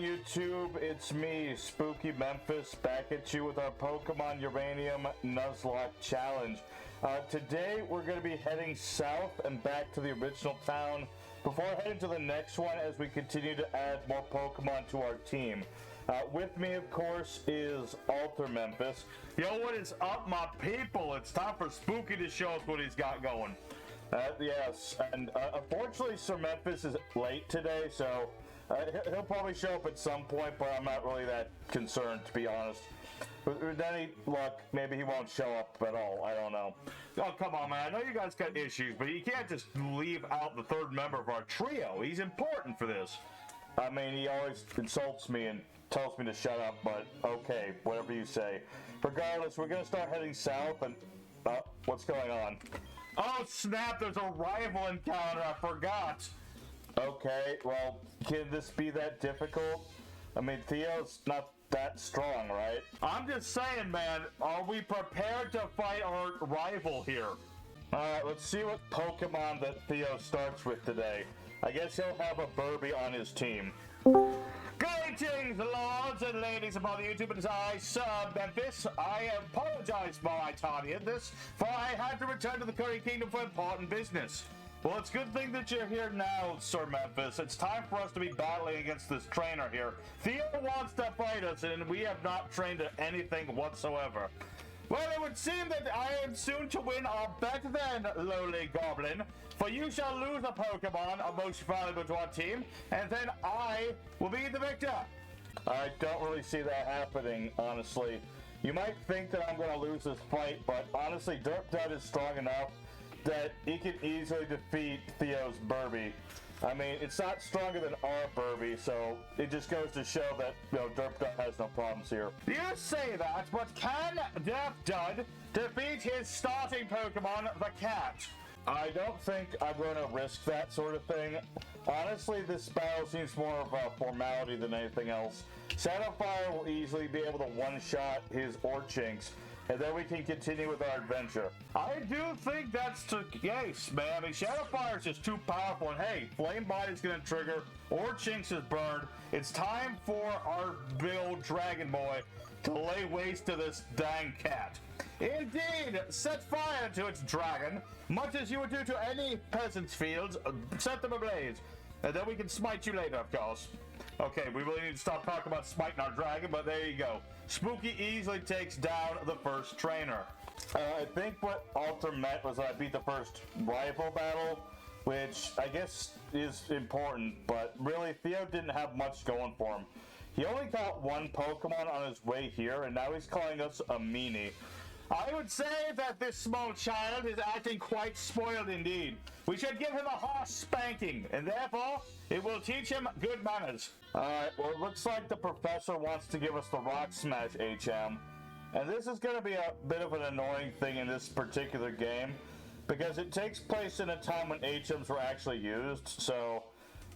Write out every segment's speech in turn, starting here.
YouTube? It's me, SpookyMemphis, back at you with our Pokemon Uranium Nuzlocke challenge. Today we're going to be heading south and back to the original town before heading to the next one as we continue to add more Pokemon to our team. With me, of course, is Memphis. Yo, what is up, my people? It's time for Spooky to show us what he's got going. Yes, and unfortunately, Sir Memphis is late today, so he'll probably show up at some point, but I'm not really that concerned, to be honest. With any luck, maybe he won't show up at all. I don't know. Oh, come on, man. I know you guys got issues, but you can't just leave out the third member of our trio. He's important for this. I mean, he always insults me and tells me to shut up, but okay, whatever you say. Regardless, we're going to start heading south, and what's going on? Oh, snap, there's a rival encounter. I forgot. Okay, well, can this be that difficult? I mean, Theo's not that strong, right? I'm just saying, man, are we prepared to fight our rival here? Alright, let's see what Pokemon that Theo starts with today. I guess he'll have a Burby on his team. Greetings, lords and ladies upon the YouTube. It is I, Sir Memphis. I apologize for my tardiness, for I had to return to the Curry Kingdom for important business. Well, it's a good thing that you're here now, Sir Memphis. It's time for us to be battling against this trainer here. Theo wants to fight us, and we have not trained at anything whatsoever. Well, it would seem that I am soon to win our bet then, lowly goblin. For you shall lose a Pokemon most valuable to our team, and then I will be the victor. I don't really see that happening, honestly. You might think that I'm going to lose this fight, but honestly, Derpdud is strong enough that he can easily defeat Theo's Burby. I mean, it's not stronger than our Burby, so it just goes to show that, you know, Derpdud has no problems here. You say that, but can Derpdud defeat his starting Pokemon, the cat? I don't think I'm going to risk that sort of thing. Honestly, this battle seems more of a formality than anything else. Shadowfire will easily be able to one-shot his Orchinx, and then we can continue with our adventure. I do think that's the case, man. I mean, Shadowfire is just too powerful, and hey, Flame Body's gonna trigger, Orchinx is burned. It's time for our build Dragon Boy to lay waste to this dang cat. Indeed, set fire to its dragon, much as you would do to any peasant's fields. Set them ablaze, and then we can smite you later, of course. Okay, we really need to stop talking about smiting our dragon, but there you go. Spooky easily takes down the first trainer. I think what Alter meant was that I beat the first rival battle, which I guess is important, but really Theo didn't have much going for him. He only caught one Pokemon on his way here, and now he's calling us a meanie. I would say that this small child is acting quite spoiled indeed. We should give him a harsh spanking, and therefore, it will teach him good manners. Alright, well, it looks like the professor wants to give us the Rock Smash HM. And this is going to be a bit of an annoying thing in this particular game, because it takes place in a time when HMs were actually used, so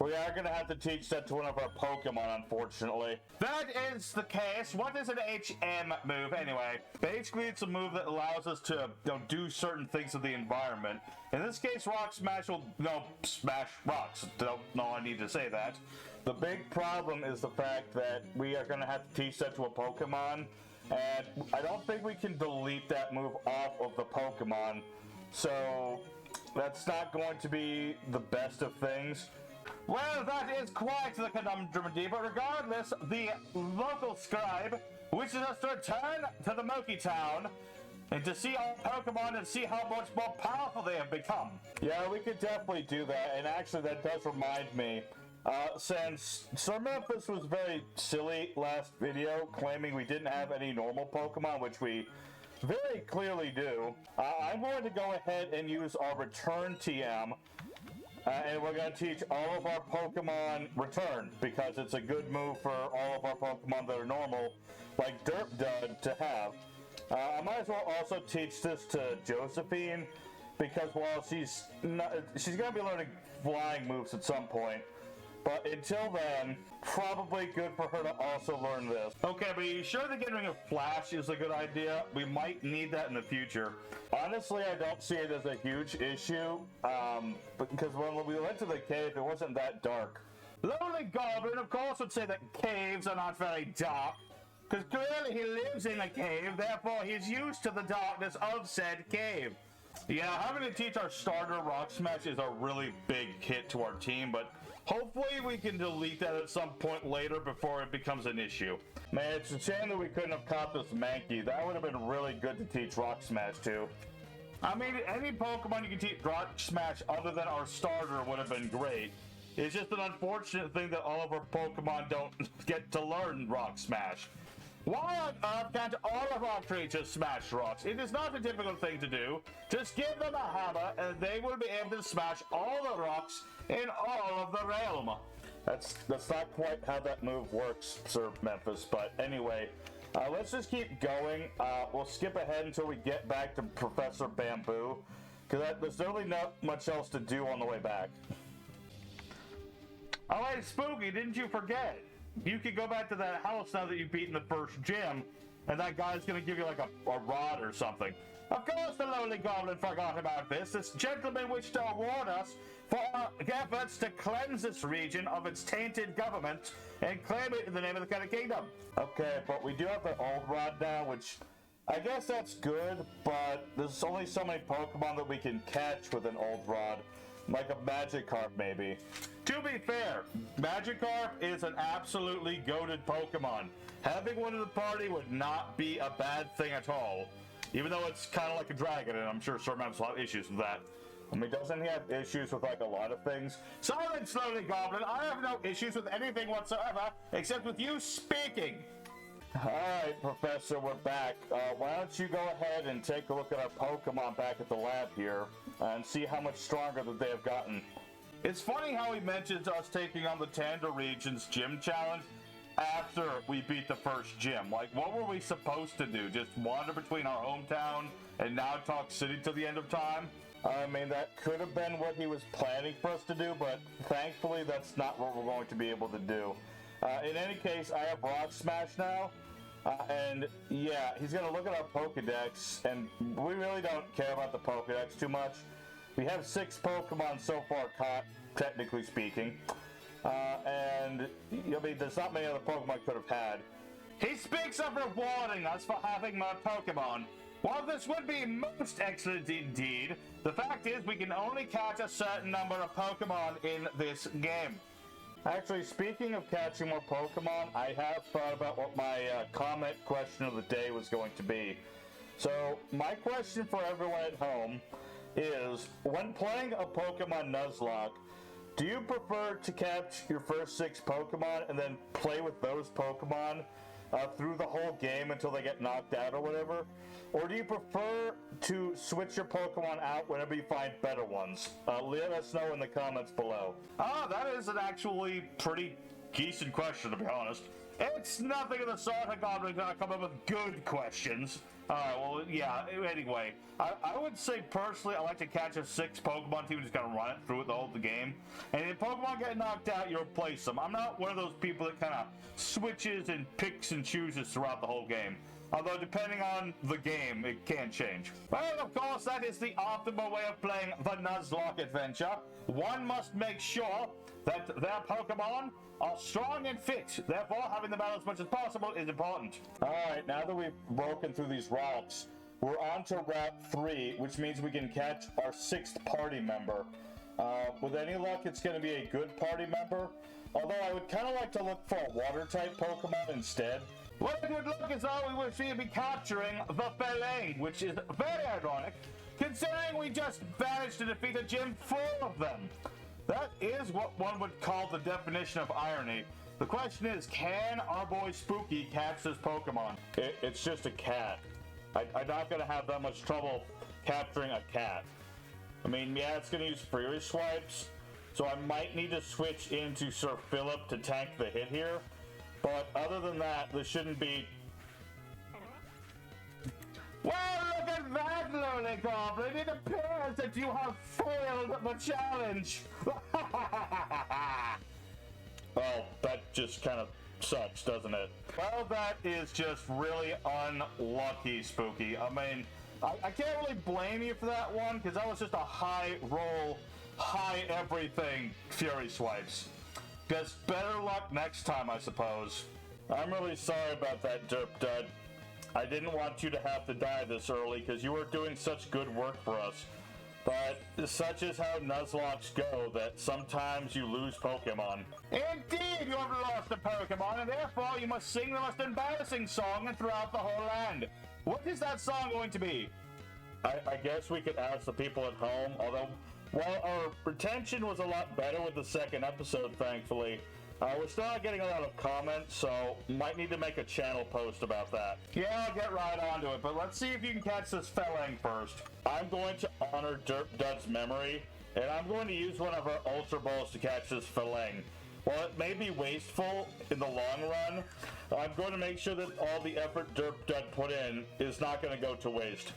we are going to have to teach that to one of our Pokemon, unfortunately. That is the case. What is an HM move, anyway? Basically, it's a move that allows us to, do certain things with the environment. In this case, Rock Smash will, smash rocks. Don't know I need to say that. The big problem is the fact that we are going to have to teach that to a Pokemon, and I don't think we can delete that move off of the Pokemon. So that's not going to be the best of things. Well, that is quite the conundrum indeed, but regardless, the local scribe wishes us to return to the Moki Town and to see our Pokemon and see how much more powerful they have become. Yeah, we could definitely do that, and actually that does remind me, since Sir Memphis was very silly last video, claiming we didn't have any normal Pokemon, which we very clearly do, I'm going to go ahead and use our Return TM. And we're going to teach all of our Pokemon Return, because it's a good move for all of our Pokemon that are normal, like Derpdud, to have. I might as well also teach this to Josephine, because while she's going to be learning flying moves at some point. But until then, probably good for her to also learn this. Okay, but are you sure that getting a Flash is a good idea? We might need that in the future. Honestly, I don't see it as a huge issue, because when we went to the cave, it wasn't that dark. Lonely Goblin, of course, would say that caves are not very dark, because clearly he lives in a cave, therefore he's used to the darkness of said cave. Yeah, having to teach our starter Rock Smash is a really big hit to our team, but hopefully we can delete that at some point later before it becomes an issue. Man, it's a shame that we couldn't have caught this Mankey. That would have been really good to teach Rock Smash to. I mean, any Pokemon you can teach Rock Smash other than our starter would have been great. It's just an unfortunate thing that all of our Pokemon don't get to learn Rock Smash. Why on earth can't all of our creatures smash rocks? It is not a difficult thing to do. Just give them a hammer and they will be able to smash all the rocks in all of the realm. That's not quite how that move works, Sir Memphis, but anyway, let's just keep going. We'll skip ahead until we get back to Professor Bamboo, because there's really not much else to do on the way back. Oh, hey, Spooky, didn't you forget? You could go back to that house now that you've beaten the first gym, and that guy's gonna give you like a rod or something. Of course the Lonely Goblin forgot about this. This gentleman wished to award us for our efforts to cleanse this region of its tainted government and claim it in the name of the Curry Kingdom. Okay, but we do have the old rod now, which I guess that's good, but there's only so many Pokemon that we can catch with an old rod. Like a Magikarp, maybe. To be fair, Magikarp is an absolutely goated Pokemon. Having one in the party would not be a bad thing at all. Even though it's kind of like a dragon, and I'm sure Sir Memphis will have issues with that. I mean, doesn't he have issues with like a lot of things? Silence, Lonely Goblin! I have no issues with anything whatsoever, except with you speaking! Alright, Professor, we're back. Why don't you go ahead and take a look at our Pokemon back at the lab here, and see how much stronger that they have gotten. It's funny how he mentions us taking on the Tanda Region's gym challenge after we beat the first gym. Like, what were we supposed to do? Just wander between our hometown and now talk city till the end of time? I mean, that could have been what he was planning for us to do, but thankfully that's not what we're going to be able to do. In any case, I have Rock Smash now. And yeah, he's gonna look at our Pokedex, and we really don't care about the Pokedex too much. We have 6 Pokemon so far caught, technically speaking. And I mean, there's not many other Pokemon could have had. He speaks of rewarding us for having more Pokemon. While this would be most excellent indeed, the fact is we can only catch a certain number of Pokemon in this game. Actually, speaking of catching more Pokemon, I have thought about what my comment question of the day was going to be. So, my question for everyone at home is, when playing a Pokémon Nuzlocke, do you prefer to catch your first 6 Pokemon and then play with those Pokemon through the whole game until they get knocked out or whatever? Or do you prefer to switch your Pokemon out whenever you find better ones? Let us know in the comments below. That is an actually pretty decent question, to be honest. It's nothing of the sort of Goblin gonna come up with good questions. Alright, well, yeah, anyway. I would say, personally, I like to catch a 6 Pokemon team and just kind of run it through it the whole game. And if Pokemon get knocked out, you replace them. I'm not one of those people that kind of switches and picks and chooses throughout the whole game. Although, depending on the game, it can change. Well, of course, that is the optimal way of playing the Nuzlocke adventure. One must make sure that their Pokemon are strong and fit. Therefore, having them out as much as possible is important. Alright, now that we've broken through these rocks, we're on to Route 3, which means we can catch our 6th party member. With any luck, it's going to be a good party member. Although I would kind of like to look for a water-type Pokemon instead. Well, it would look as though we would be capturing the Felang, which is very ironic, considering we just managed to defeat a gym full of them. That is what one would call the definition of irony. The question is, can our boy Spooky catch this Pokemon? It's just a cat. I'm not going to have that much trouble capturing a cat. I mean, yeah, it's going to use Fury Swipes, so I might need to switch into Sir Philip to tank the hit here. But other than that, this shouldn't be... Well, look at that, Lonely Goblin! It appears that you have failed the challenge! Well, that just kind of sucks, doesn't it? Well, that is just really unlucky, Spooky. I mean, I can't really blame you for that one, because that was just a high roll, high everything Fury Swipes. Just better luck next time, I suppose. I'm really sorry about that, Derp Dud. I didn't want you to have to die this early because you were doing such good work for us. But such is how Nuzlocks go, that sometimes you lose Pokemon. Indeed, you have lost a Pokemon, and therefore you must sing the most embarrassing song throughout the whole land. What is that song going to be? I guess we could ask the people at home, although while our retention was a lot better with the second episode, thankfully, we're still not getting a lot of comments, so might need to make a channel post about that. Yeah, I'll get right onto it, but let's see if you can catch this Felang first. I'm going to honor Derp Dud's memory, and I'm going to use one of our Ultra Balls to catch this Felang. While it may be wasteful in the long run, I'm going to make sure that all the effort Derp Dud put in is not going to go to waste.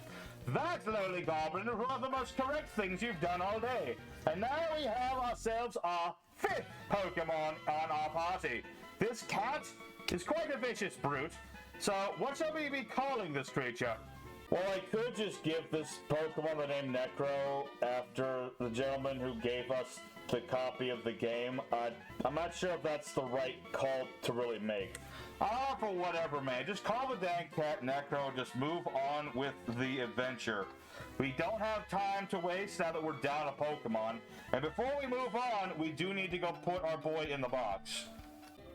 That, lowly goblin, is one of the most correct things you've done all day. And now we have ourselves our 5th Pokemon on our party. This cat is quite a vicious brute. So what shall we be calling this creature? Well, I could just give this Pokemon the name Necro after the gentleman who gave us the copy of the game. I'm not sure if that's the right call to really make. For whatever, man. Just call the dang cat Necro. Just move on with the adventure. We don't have time to waste now that we're down a Pokemon. And before we move on, we do need to go put our boy in the box.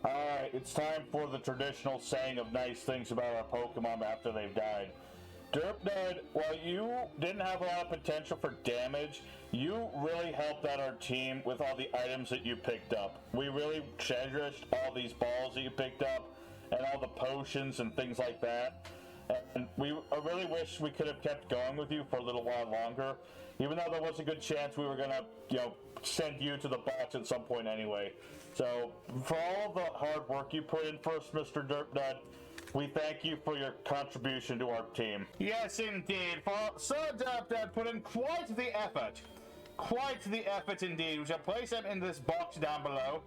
Alright, it's time for the traditional saying of nice things about our Pokemon after they've died. Derp Dud, while you didn't have a lot of potential for damage, you really helped out our team with all the items that you picked up. We really cherished all these balls that you picked up and all the potions and things like that. And I really wish we could have kept going with you for a little while longer, even though there was a good chance we were gonna, send you to the box at some point anyway. So, for all the hard work you put in for us, Mr. Derp Dud, we thank you for your contribution to our team. Yes, indeed. For Sir Derp Dud put in quite the effort. Quite the effort indeed. We shall place him in this box down below.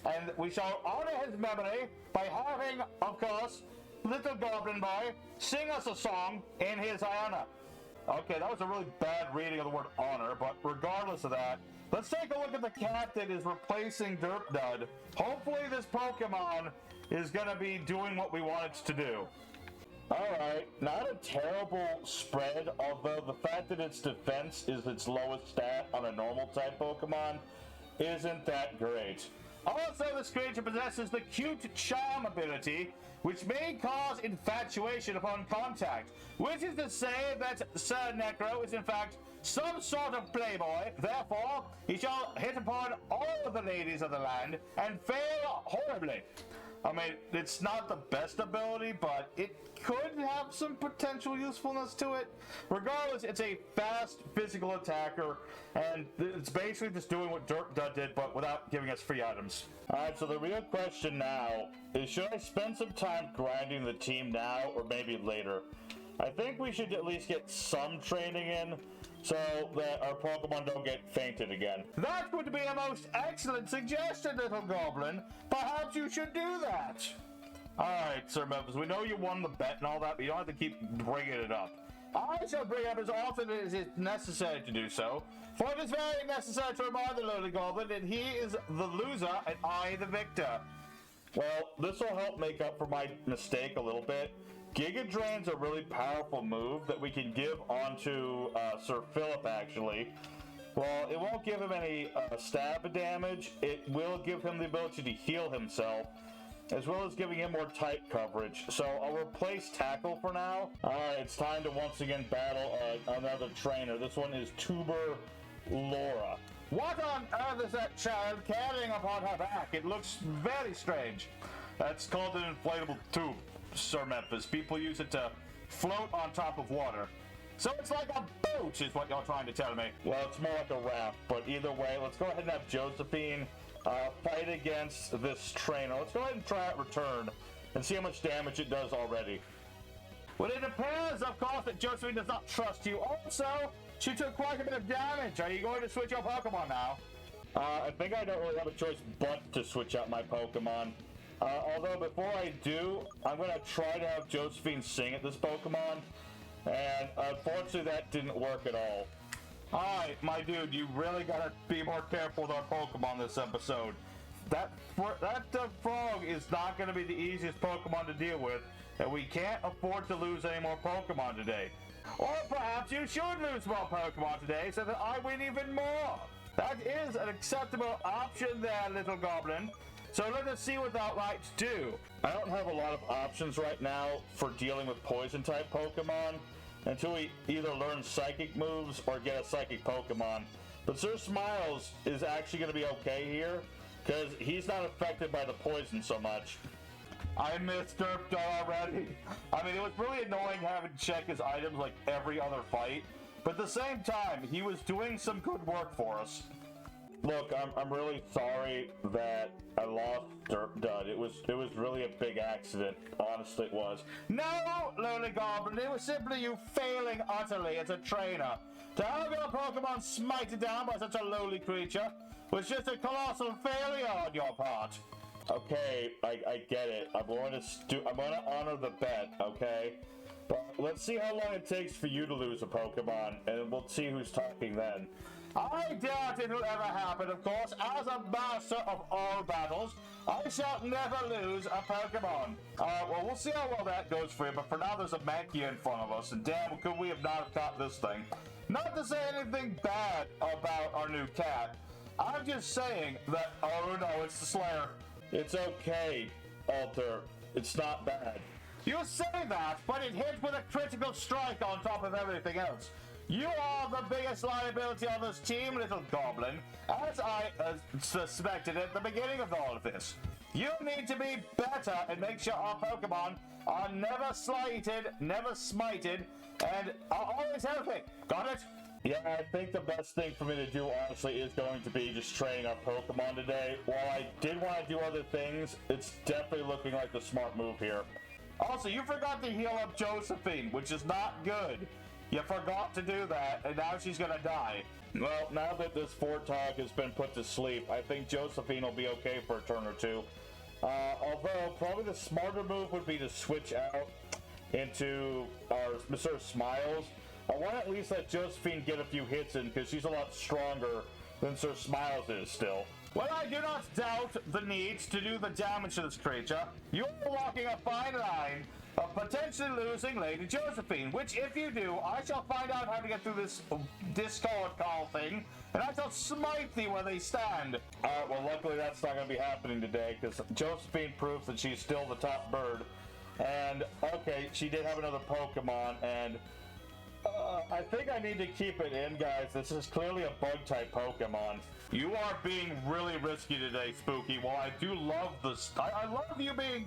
And we shall honor his memory by having, of course, Little Goblin Boy sing us a song in his honor. Okay, that was a really bad reading of the word honor, but regardless of that, let's take a look at the cat that is replacing Derp Dud. Hopefully this Pokemon is going to be doing what we want it to do. Alright, not a terrible spread, although the fact that its defense is its lowest stat on a normal type Pokemon isn't that great. Also, this creature possesses the cute charm ability, which may cause infatuation upon contact, which is to say that Sir Necro is in fact some sort of playboy. Therefore, he shall hit upon all of the ladies of the land and fail horribly. I mean, it's not the best ability, but it could have some potential usefulness to it. Regardless, it's a fast physical attacker, and it's basically just doing what Derp Dud did, but without giving us free items. Alright, so the real question now is, should I spend some time grinding the team now, or maybe later? I think we should at least get some training in, so that our Pokemon don't get fainted again. That would be a most excellent suggestion, little goblin. Perhaps you should do that. Alright, Sir Memphis, we know you won the bet and all that, but you don't have to keep bringing it up. I shall bring up as often as it's necessary to do so, for it is very necessary to remind the lowly goblin that he is the loser and I the victor. Well, this will help make up for my mistake a little bit. Giga Drain's a really powerful move that we can give onto Sir Philip, actually. Well, it won't give him any stab damage. It will give him the ability to heal himself, as well as giving him more type coverage. So I'll replace Tackle for now. Alright, it's time to once again battle another trainer. This one is Tuber Laura. What on earth is that child carrying upon her back? It looks very strange. That's called an inflatable tube, Sir Memphis. People use it to float on top of water. So it's like a boat, is what you're trying to tell me. Well, it's more like a raft, but either way, let's go ahead and have Josephine fight against this trainer. Let's go ahead and try it return and see how much damage it does already. Well, it appears, of course, that Josephine does not trust you. Also, she took quite a bit of damage. Are you going to switch your Pokemon now? I think I don't really have a choice but to switch out my Pokemon. Although before I do, I'm going to try to have Josephine sing at this Pokemon. And unfortunately, that didn't work at all. Alright, my dude, you really gotta be more careful with our Pokemon this episode. that frog is not going to be the easiest Pokemon to deal with, and we can't afford to lose any more Pokemon today. Or perhaps you should lose more Pokemon today so that I win even more. That is an acceptable option there, little goblin. So let us see what thou likes do. I don't have a lot of options right now for dealing with poison-type Pokemon until we either learn psychic moves or get a psychic Pokemon. But Sir Smiles is actually going to be okay here because he's not affected by the poison so much. I missed Derpdar already. I mean, it was really annoying having to check his items like every other fight, but at the same time, he was doing some good work for us. Look, I'm really sorry that I lost Derpdud. It was really a big accident. Honestly, it was. No, Lowly Goblin, it was simply you failing utterly as a trainer. To have your Pokemon smited down by such a lowly creature was just a colossal failure on your part. Okay, I get it. I'm going to honor the bet, okay? But let's see how long it takes for you to lose a Pokemon, and we'll see who's talking then. I doubt it will ever happen, of course. As a master of all battles, I shall never lose a Pokemon. Well, we'll see how well that goes for you, but for now there's a Mankey in front of us, and damn, could we have not caught this thing. Not to say anything bad about our new cat. I'm just saying that, oh no, it's the Slayer. It's okay, Alter. It's not bad. You say that, but it hit with a critical strike on top of everything else. You are the biggest liability on this team, little goblin, as I suspected at the beginning of all of this. You need to be better and make sure our Pokemon are never slighted, never smited, and are always healthy. Got it? Yeah, I think the best thing for me to do, honestly, is going to be just training our Pokemon today. While I did want to do other things, it's definitely looking like the smart move here. Also, you forgot to heal up Josephine, which is not good. You forgot to do that, and now she's gonna die. Well, now that this Fortog has been put to sleep, I think Josephine will be okay for a turn or two. Although, probably the smarter move would be to switch out into our Mr. Smiles. I want to at least let Josephine get a few hits in, because she's a lot stronger than Sir Smiles is still. Well, I do not doubt the need to do the damage to this creature. You are walking a fine line of potentially losing Lady Josephine, which if you do, I shall find out how to get through this Discord call thing, and I shall smite thee where they stand. Well, luckily that's not going to be happening today, because Josephine proves that she's still the top bird. And, okay, she did have another Pokemon, and I think I need to keep it in, guys. This is clearly a bug-type Pokemon. You are being really risky today, Spooky. While I do love this, I love you being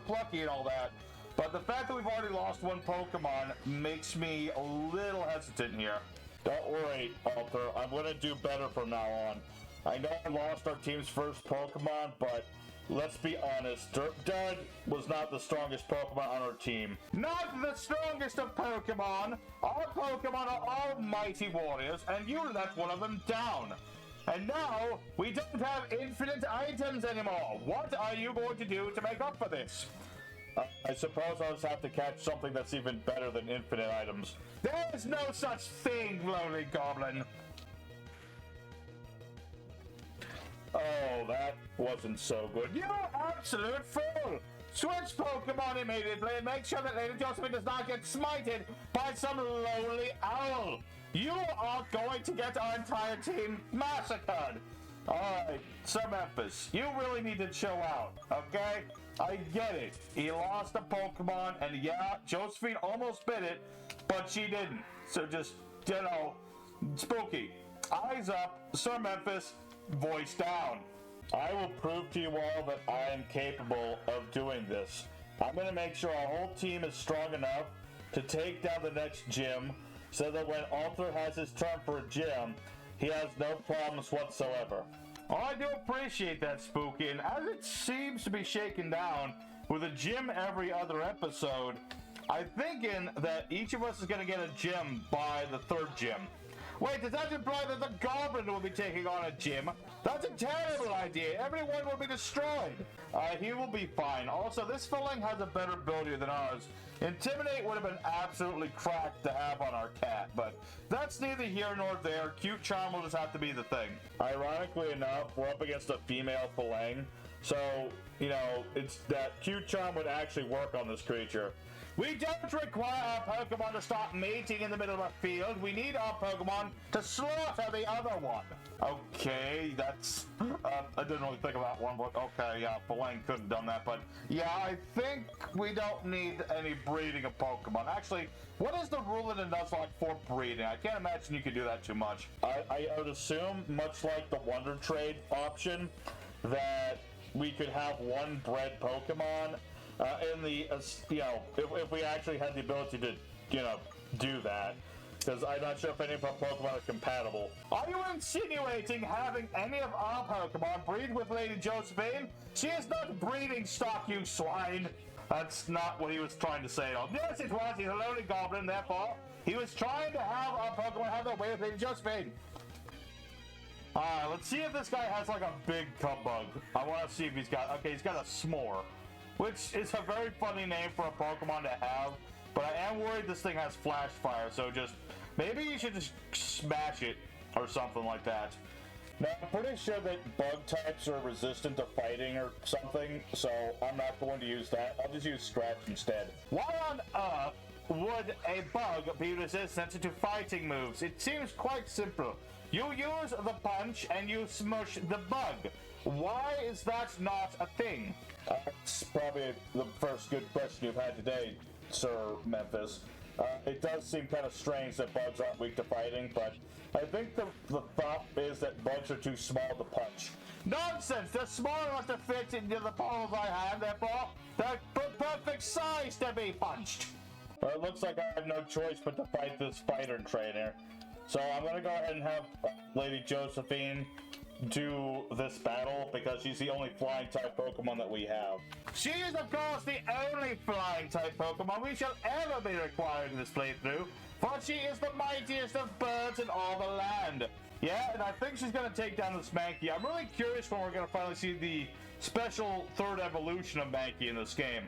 plucky and all that, but the fact that we've already lost one Pokemon makes me a little hesitant here. Don't worry, Alter. I'm going to do better from now on. I know I lost our team's first Pokemon, but let's be honest, Derpdud was not the strongest Pokemon on our team. Not the strongest of Pokemon! Our Pokemon are all mighty warriors, and you let one of them down. And now, we don't have infinite items anymore. What are you going to do to make up for this? I suppose I'll just have to catch something that's even better than infinite items. There is no such thing, Lonely Goblin. Oh, that wasn't so good. You absolute fool! Switch Pokemon immediately and make sure that Lady Josephine does not get smited by some lowly owl. You are going to get our entire team massacred. Alright, Sir Memphis, you really need to chill out, okay? I get it. He lost a Pokemon, and yeah, Josephine almost bit it, but she didn't. So just, Spooky, eyes up, Sir Memphis, voice down. I will prove to you all that I am capable of doing this. I'm going to make sure our whole team is strong enough to take down the next gym, so that when Alter has his turn for a gym, he has no problems whatsoever. Oh, I do appreciate that, Spooky, and as it seems to be shaken down with a gym every other episode, I'm thinking that each of us is going to get a gym by the third gym. Wait, does that imply that the goblin will be taking on a gym? That's a terrible idea. Everyone will be destroyed. He will be fine. Also, this Felang has a better ability than ours. Intimidate would have been absolutely cracked to have on our cat, but that's neither here nor there. Cute charm will just have to be the thing. Ironically enough, we're up against a female Felang, so, you know, it's that cute charm would actually work on this creature. We don't require our Pokemon to start mating in the middle of a field. We need our Pokemon to slaughter the other one. Okay, that's... I didn't really think about one, but okay, yeah, Felang could have done that. But yeah, I think we don't need any breeding of Pokemon. Actually, what is the rule in the Nuzlocke for breeding? I can't imagine you could do that too much. I would assume, much like the Wonder Trade option, that we could have one bred Pokemon in the, you know, if we actually had the ability to, you know, do that. Because I'm not sure if any of our Pokemon are compatible. Are you insinuating having any of our Pokemon breed with Lady Josephine? She is not breeding stock, you swine! That's not what he was trying to say. Yes, it was. He's a lonely goblin, therefore, he was trying to have our Pokemon have their way with Lady Josephine. Alright, let's see if this guy has like a big Cubbug. I want to see if he's got... Okay, he's got a S'more, which is a very funny name for a Pokemon to have, but I am worried this thing has Flash Fire, so just... Maybe you should just smash it, or something like that. Now, I'm pretty sure that bug types are resistant to fighting or something, so I'm not going to use that. I'll just use Scratch instead. Why on earth would a bug be resistant to fighting moves? It seems quite simple. You use the punch and you smush the bug. Why is that not a thing? It's probably the first good question you've had today, Sir Memphis. It does seem kind of strange that bugs aren't weak to fighting, but I think the thought is that bugs are too small to punch. Nonsense! They're small enough to fit into the palm of my hand, therefore they're perfect size to be punched. Well, it looks like I have no choice but to fight this fighter trainer. So I'm going to go ahead and have Lady Josephine do this battle because she's the only flying type Pokemon that we have. She is of course the only flying type Pokemon we shall ever be required in this playthrough, for she is the mightiest of birds in all the land. Yeah, and I think she's going to take down this Mankey. I'm really curious when we're going to finally see the special third evolution of Mankey in this game.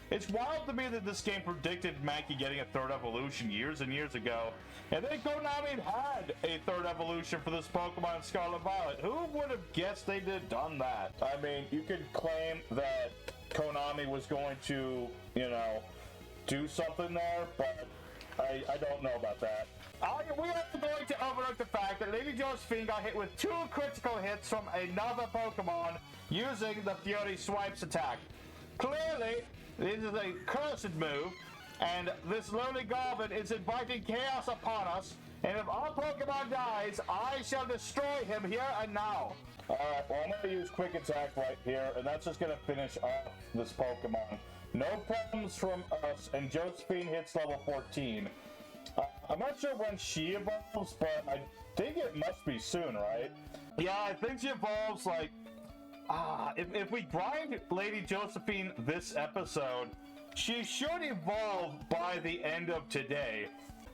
It's wild to me that this game predicted Mankey getting a third evolution years and years ago, and then Konami had a third evolution for this Pokemon in Scarlet Violet. Who would have guessed they'd have done that? I mean, you could claim that Konami was going to, you know, do something there, but I don't know about that. We are going to overlook the fact that Lady Josephine got hit with 2 critical hits from another Pokemon using the Fury Swipes attack. Clearly, this is a cursed move, and this lonely goblin is inviting chaos upon us, and if our Pokemon dies, I shall destroy him here and now. Alright, well, I'm going to use Quick Attack right here, and that's just going to finish off this Pokemon. No problems from us, and Josephine hits level 14. I'm not sure when she evolves, but I think it must be soon, right? Yeah, I think she evolves, like... if we grind Lady Josephine this episode, she should evolve by the end of today.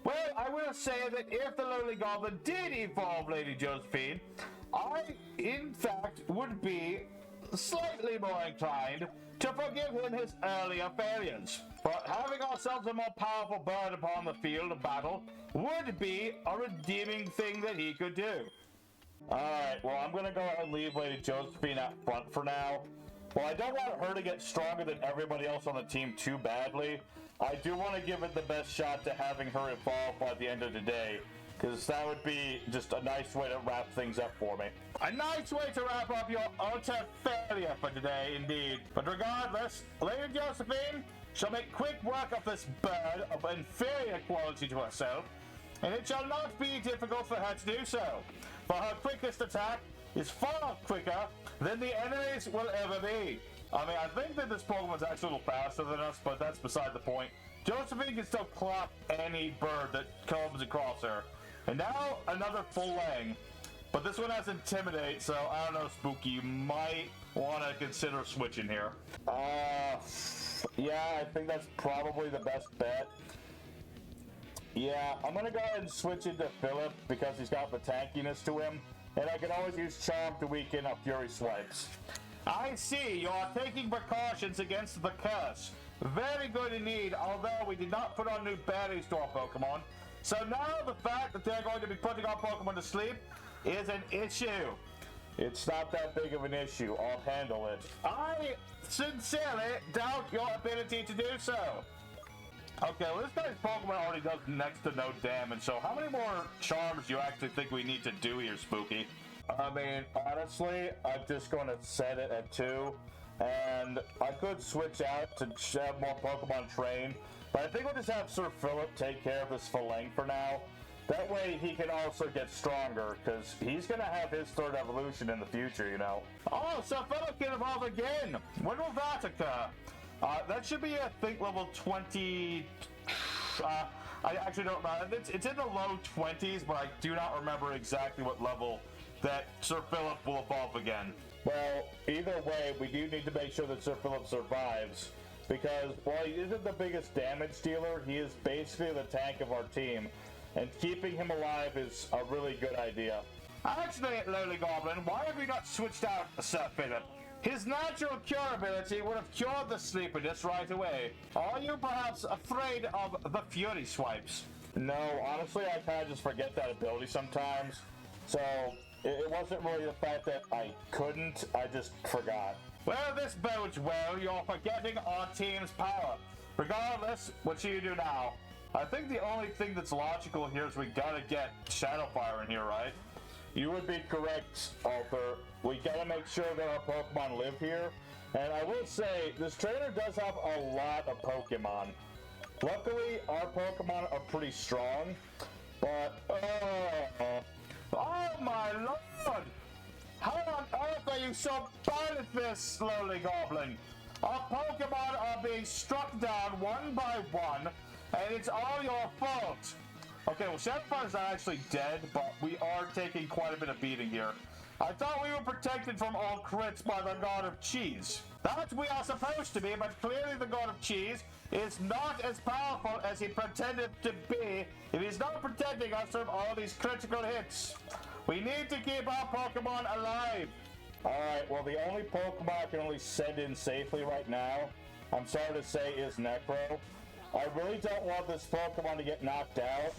Well, I will say that if the Lonely Goblin did evolve Lady Josephine, I, in fact, would be slightly more inclined to forgive him his earlier failures. But having ourselves a more powerful bird upon the field of battle would be a redeeming thing that he could do. Alright, well, I'm going to go ahead and leave Lady Josephine out front for now. Well, I don't want her to get stronger than everybody else on the team too badly. I do want to give it the best shot to having her evolve by the end of the day, because that would be just a nice way to wrap things up for me. A nice way to wrap up your utter failure for today, indeed. But regardless, Lady Josephine shall make quick work of this bird of inferior quality to herself, and it shall not be difficult for her to do so, for her quickest attack is far quicker than the enemies will ever be. I mean, I think that this Pokemon's actually a little faster than us, but that's beside the point. Josephine can still clock any bird that comes across her. And now, another Felang. But this one has Intimidate, so I don't know, Spooky, you might want to consider switching here. Yeah, I think that's probably the best bet. Yeah, I'm gonna go ahead and switch into Philip because he's got the tankiness to him, and I can always use Charm to weaken up Fury Swipes. I see, you are taking precautions against the curse. Very good indeed, although we did not put on new berries to our Pokemon. So now the fact that they're going to be putting our Pokemon to sleep is an issue. It's not that big of an issue. I'll handle it. I sincerely doubt your ability to do so. Okay, well, this guy's Pokemon already does next to no damage, so how many more charms do you actually think we need to do here, Spooky? I mean, honestly, I'm just going to set it at 2, and I could switch out to have more Pokemon train, but I think we'll just have Sir Philip take care of this Falang for now. That way he can also get stronger, because he's going to have his 3rd evolution in the future, you know. Oh, Sir Philip can evolve again! When will that occur? That should be, I think, level 20... I actually don't know. It's in the low 20s, but I do not remember exactly what level that Sir Philip will evolve again. Well, either way, we do need to make sure that Sir Philip survives, because while he isn't the biggest damage dealer, he is basically the tank of our team, and keeping him alive is a really good idea. Actually, Lowly Goblin, why have you not switched out Sir Philip? His natural cure ability would have cured the sleepiness right away. Are you perhaps afraid of the Fury Swipes? No, honestly, I kind of just forget that ability sometimes, so it wasn't really the fact that I couldn't, I just forgot. Well, this bodes well. You're forgetting our team's power. Regardless, what should you do now? I think the only thing that's logical here is we gotta get Shadowfire in here, right? You would be correct, Arthur. We gotta make sure that our Pokemon live here. And I will say, this trainer does have a lot of Pokemon. Luckily, our Pokemon are pretty strong, but, oh my lord! How on earth are you so bad at this, Lowly Goblin? Our Pokemon are being struck down one by one, and it's all your fault. Okay, well, Shadowfire's not actually dead, but we are taking quite a bit of beating here. I thought we were protected from all crits by the God of Cheese. That we are supposed to be, but clearly the God of Cheese is not as powerful as he pretended to be if he's not protecting us from all these critical hits. We need to keep our Pokemon alive. Alright, well, the only Pokemon I can only send in safely right now, I'm sorry to say, is Necro. I really don't want this Pokemon to get knocked out,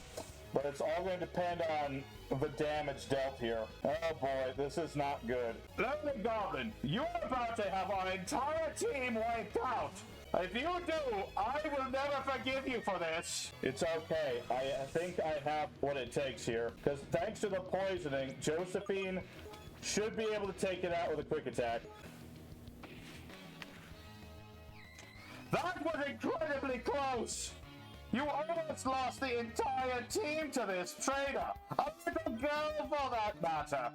but it's all going to depend on the damage dealt here. Oh boy, this is not good. Lowly Goblin, you're about to have our entire team wiped out. If you do, I will never forgive you for this. It's okay. I think I have what it takes here, because thanks to the poisoning, Josephine should be able to take it out with a quick attack. That was incredibly close! You almost lost the entire team to this trainer! A little girl for that matter!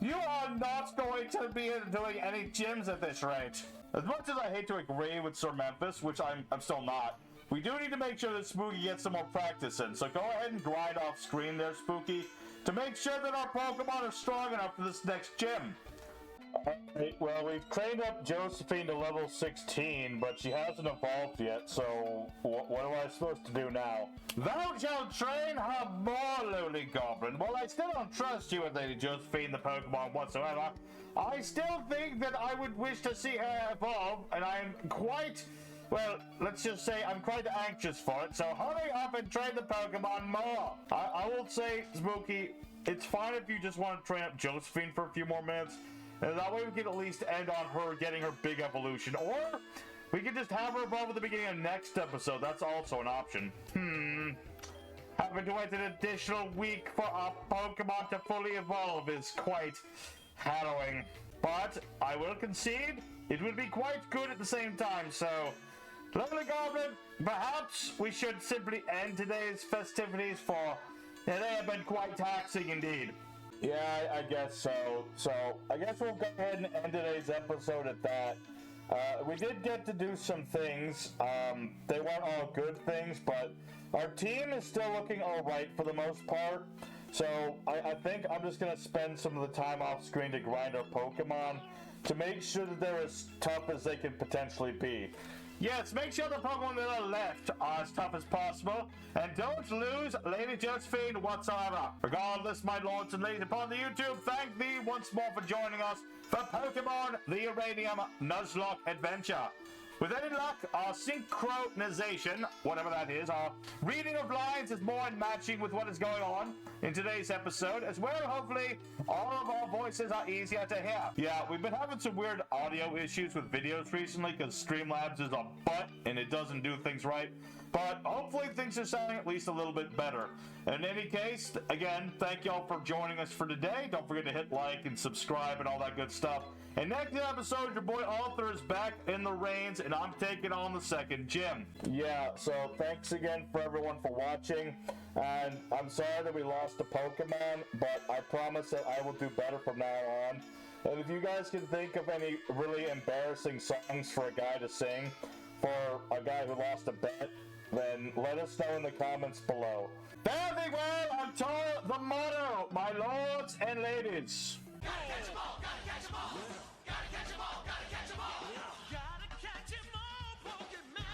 You are not going to be doing any gyms at this rate! As much as I hate to agree with Sir Memphis, which I'm still not, we do need to make sure that Spooky gets some more practice in, so go ahead and grind off screen there, Spooky, to make sure that our Pokemon are strong enough for this next gym. Alright, well, we've trained up Josephine to level 16, but she hasn't evolved yet, so what am I supposed to do now? Thou shalt train her more, Lowly Goblin. While I still don't trust you and Lady Josephine the Pokemon whatsoever, I still think that I would wish to see her evolve, and I'm quite, well, let's just say I'm quite anxious for it, so hurry up and train the Pokemon more. I will say, Spooky, it's fine if you just want to train up Josephine for a few more minutes, and that way we can at least end on her getting her big evolution. Or we can just have her evolve at the beginning of next episode. That's also an option. Having to wait an additional week for our Pokemon to fully evolve is quite harrowing. But I will concede it would be quite good at the same time. So, Lovely Goblin, perhaps we should simply end today's festivities, for they have been quite taxing indeed. Yeah, I guess so. So, I guess we'll go ahead and end today's episode at that. We did get to do some things. They weren't all good things, but our team is still looking alright for the most part. So, I think I'm just going to spend some of the time off screen to grind our Pokemon to make sure that they're as tough as they can potentially be. Yes, make sure the Pokemon to the left are as tough as possible, and don't lose Lady Josephine whatsoever. Regardless, my lords and ladies upon the YouTube, thank thee once more for joining us for Pokemon the Uranium Nuzlocke adventure. With any luck, our synchronization, whatever that is, our reading of lines is more in matching with what is going on in today's episode, as well, hopefully, all of our voices are easier to hear. Yeah, we've been having some weird audio issues with videos recently, because Streamlabs is a butt, and it doesn't do things right. But hopefully things are sounding at least a little bit better. In any case, again, thank y'all for joining us for today. Don't forget to hit like and subscribe and all that good stuff. And next episode, your boy Arthur is back in the reins, and I'm taking on the second gym. Yeah, so thanks again for everyone for watching. And I'm sorry that we lost a Pokemon, but I promise that I will do better from now on. And if you guys can think of any really embarrassing songs for a guy to sing, for a guy who lost a bet, then let us know in the comments below. Fare thee well until the motto, my lords and ladies. Gotta catch 'em all, gotta catch 'em all. Gotta catch 'em all, gotta catch 'em all. Gotta catch 'em all, Pokémon.